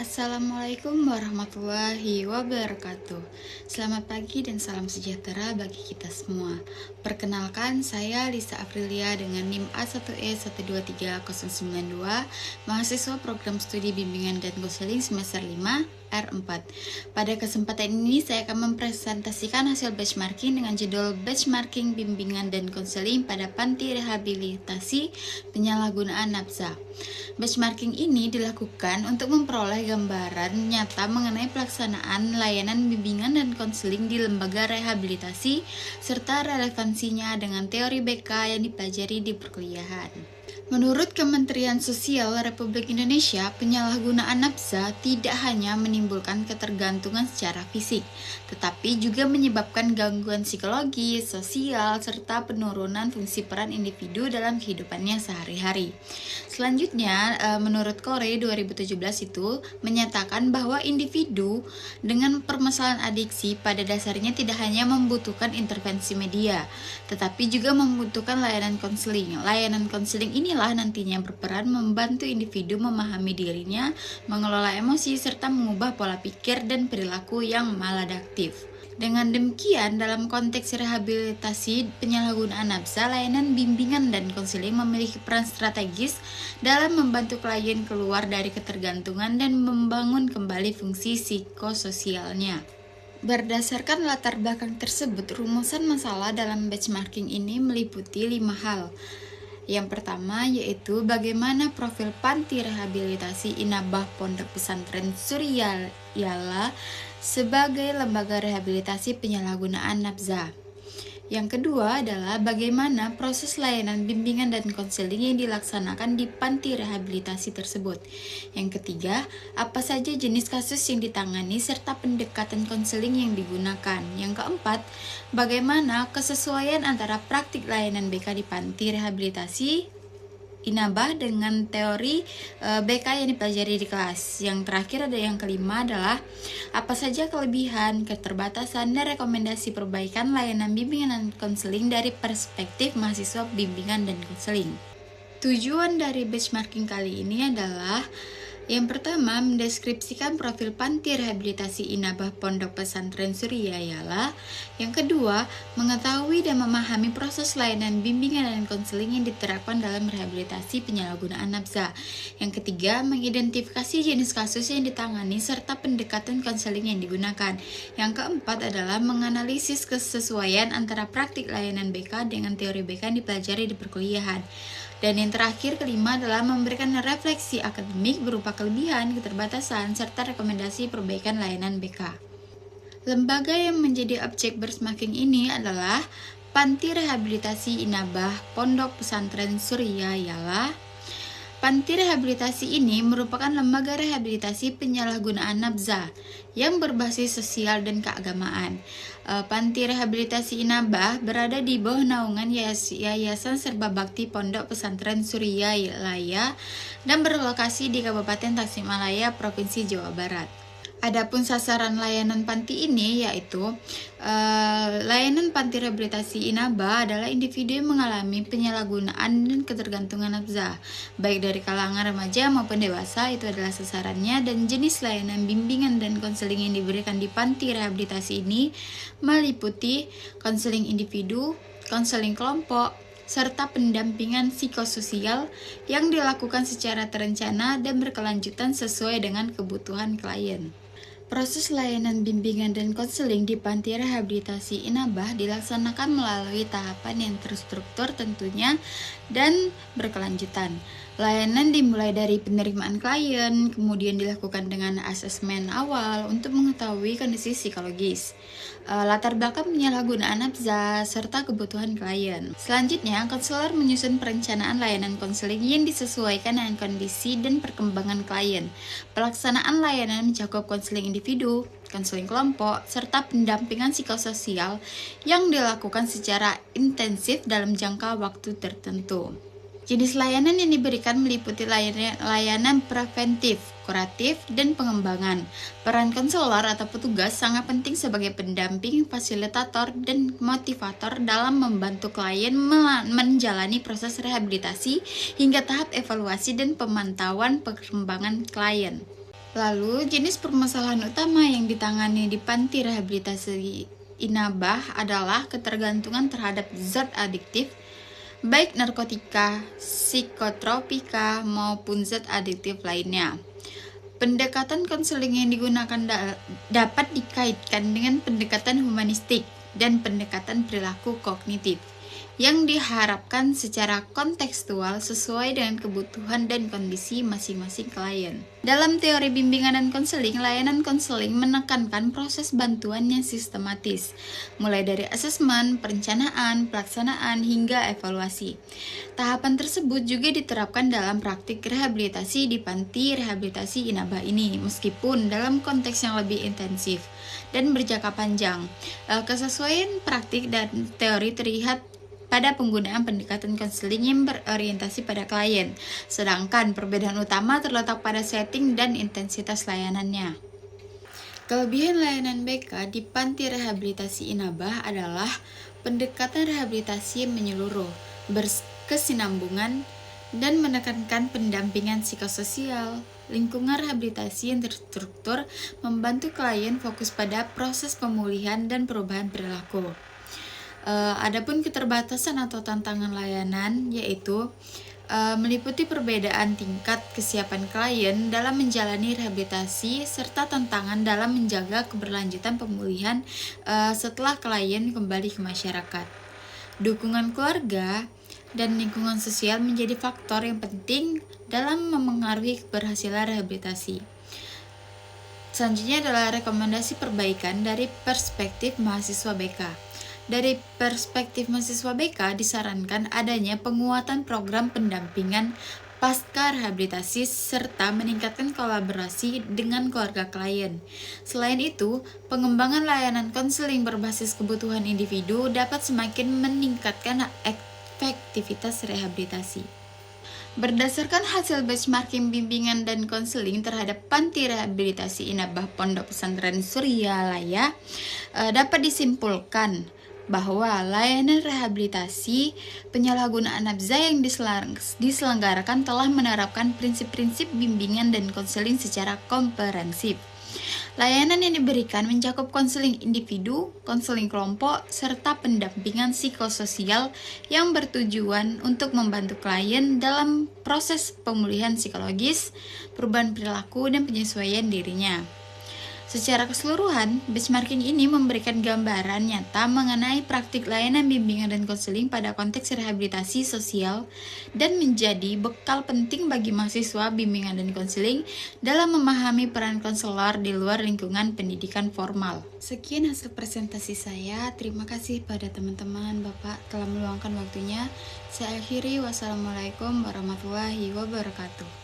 Assalamualaikum warahmatullahi wabarakatuh. Selamat pagi dan salam sejahtera bagi kita semua. Perkenalkan, saya Lisa Aprilia dengan NIM A1E123092, mahasiswa program studi bimbingan dan konseling semester 5 R4. Pada kesempatan ini saya akan mempresentasikan hasil benchmarking dengan judul Benchmarking Bimbingan dan Konseling pada Panti Rehabilitasi Penyalahgunaan Nafsa. Benchmarking ini dilakukan untuk memperoleh gambaran nyata mengenai pelaksanaan layanan bimbingan dan konseling di lembaga rehabilitasi serta relevansinya dengan teori BK yang dipelajari di perkuliahan. Menurut Kementerian Sosial Republik Indonesia, penyalahgunaan nafsa tidak hanya menimbulkan ketergantungan secara fisik, tetapi juga menyebabkan gangguan psikologi, sosial, serta penurunan fungsi peran individu dalam kehidupannya sehari-hari. Selanjutnya, menurut Kore 2017 itu menyatakan bahwa individu dengan permasalahan adiksi pada dasarnya tidak hanya membutuhkan intervensi media, tetapi juga membutuhkan layanan konseling. Layanan konseling inilah nantinya berperan membantu individu memahami dirinya, mengelola emosi, serta mengubah pola pikir dan perilaku yang maladaptif. Dengan demikian, dalam konteks rehabilitasi penyalahgunaan nafsa, layanan bimbingan dan konseling memiliki peran strategis dalam membantu klien keluar dari ketergantungan dan membangun kembali fungsi psikososialnya. Berdasarkan latar belakang tersebut, rumusan masalah dalam benchmarking ini meliputi 5 hal. Yang pertama yaitu bagaimana profil Panti Rehabilitasi Inabah Pondok Pesantren Suryayala sebagai lembaga rehabilitasi penyalahgunaan nafsa. Yang kedua adalah bagaimana proses layanan bimbingan dan konseling yang dilaksanakan di panti rehabilitasi tersebut. Yang ketiga, apa saja jenis kasus yang ditangani serta pendekatan konseling yang digunakan. Yang keempat, bagaimana kesesuaian antara praktik layanan BK di panti rehabilitasi Inabah dengan teori BK yang dipelajari di kelas. Yang terakhir ada yang kelima adalah apa saja kelebihan, keterbatasan, dan rekomendasi perbaikan layanan bimbingan dan konseling dari perspektif mahasiswa bimbingan dan konseling. Tujuan dari benchmarking kali ini adalah yang pertama, mendeskripsikan profil panti rehabilitasi Inabah Pondok Pesantren Suryayala. Yang kedua, mengetahui dan memahami proses layanan bimbingan dan konseling yang diterapkan dalam rehabilitasi penyalahgunaan nafsa. Yang ketiga, mengidentifikasi jenis kasus yang ditangani serta pendekatan konseling yang digunakan. Yang keempat adalah menganalisis kesesuaian antara praktik layanan BK dengan teori BK yang dipelajari di perkuliahan. Dan yang terakhir, kelima adalah memberikan refleksi akademik berupa kelebihan, keterbatasan, serta rekomendasi perbaikan layanan BK. Lembaga yang menjadi objek benchmarking ini adalah Panti Rehabilitasi Inabah Pondok Pesantren Suryayala. Panti rehabilitasi ini merupakan lembaga rehabilitasi penyalahgunaan nafsa yang berbasis sosial dan keagamaan. Panti rehabilitasi Inabah berada di bawah naungan Yayasan Serba Bakti Pondok Pesantren Suryayala dan berlokasi di Kabupaten Tasikmalaya, Provinsi Jawa Barat. Adapun sasaran layanan panti ini yaitu layanan panti rehabilitasi Inabah adalah individu yang mengalami penyalahgunaan dan ketergantungan nafsa, baik dari kalangan remaja maupun dewasa, itu adalah sasarannya. Dan jenis layanan bimbingan dan konseling yang diberikan di panti rehabilitasi ini meliputi konseling individu, konseling kelompok, serta pendampingan psikososial yang dilakukan secara terencana dan berkelanjutan sesuai dengan kebutuhan klien. Proses layanan bimbingan dan konseling di panti rehabilitasi Inabah dilaksanakan melalui tahapan yang terstruktur tentunya dan berkelanjutan. Layanan dimulai dari penerimaan klien, kemudian dilakukan dengan asesmen awal untuk mengetahui kondisi psikologis, latar belakang penyalahgunaan nafsa, serta kebutuhan klien. Selanjutnya, konselor menyusun perencanaan layanan konseling yang disesuaikan dengan kondisi dan perkembangan klien. Pelaksanaan layanan mencakup konseling individu, konseling kelompok, serta pendampingan psikososial yang dilakukan secara intensif dalam jangka waktu tertentu. Jenis layanan yang diberikan meliputi layanan preventif, kuratif, dan pengembangan. Peran konselor atau petugas sangat penting sebagai pendamping, fasilitator, dan motivator dalam membantu klien menjalani proses rehabilitasi hingga tahap evaluasi dan pemantauan perkembangan klien. Lalu, jenis permasalahan utama yang ditangani di panti rehabilitasi Inabah adalah ketergantungan terhadap zat adiktif, baik narkotika, psikotropika, maupun zat adiktif lainnya. Pendekatan konseling yang digunakan dapat dikaitkan dengan pendekatan humanistik dan pendekatan perilaku kognitif yang diharapkan secara kontekstual sesuai dengan kebutuhan dan kondisi masing-masing klien. Dalam teori bimbingan dan konseling, layanan konseling menekankan proses bantuan yang sistematis, mulai dari asesmen, perencanaan, pelaksanaan, hingga evaluasi. Tahapan tersebut juga diterapkan dalam praktik rehabilitasi di panti rehabilitasi Inabah ini, meskipun dalam konteks yang lebih intensif dan berjangka panjang. Kesesuaian praktik dan teori terlihat pada penggunaan pendekatan konseling yang berorientasi pada klien, sedangkan perbedaan utama terletak pada setting dan intensitas layanannya. Kelebihan layanan BK di panti rehabilitasi Inabah adalah pendekatan rehabilitasi yang menyeluruh, berkesinambungan, dan menekankan pendampingan psikososial. Lingkungan rehabilitasi yang terstruktur membantu klien fokus pada proses pemulihan dan perubahan perilaku. Adapun keterbatasan atau tantangan layanan yaitu meliputi perbedaan tingkat kesiapan klien dalam menjalani rehabilitasi serta tantangan dalam menjaga keberlanjutan pemulihan setelah klien kembali ke masyarakat. Dukungan keluarga dan lingkungan sosial menjadi faktor yang penting dalam memengaruhi keberhasilan rehabilitasi. Selanjutnya adalah rekomendasi perbaikan dari perspektif mahasiswa BK. Dari perspektif mahasiswa BK disarankan adanya penguatan program pendampingan pasca rehabilitasi serta meningkatkan kolaborasi dengan keluarga klien. Selain itu, pengembangan layanan konseling berbasis kebutuhan individu dapat semakin meningkatkan efektivitas rehabilitasi. Berdasarkan hasil benchmarking bimbingan dan konseling terhadap panti rehabilitasi Inabah Pondok Pesantren Suryalaya, dapat disimpulkan bahwa layanan rehabilitasi penyalahgunaan nafza yang diselenggarakan telah menerapkan prinsip-prinsip bimbingan dan konseling secara komprehensif. Layanan yang diberikan mencakup konseling individu, konseling kelompok, serta pendampingan psikososial yang bertujuan untuk membantu klien dalam proses pemulihan psikologis, perubahan perilaku, dan penyesuaian dirinya. Secara keseluruhan, benchmarking ini memberikan gambaran nyata mengenai praktik layanan bimbingan dan konseling pada konteks rehabilitasi sosial dan menjadi bekal penting bagi mahasiswa bimbingan dan konseling dalam memahami peran konselor di luar lingkungan pendidikan formal. Sekian hasil presentasi saya. Terima kasih pada teman-teman Bapak telah meluangkan waktunya. Saya akhiri. Wassalamualaikum warahmatullahi wabarakatuh.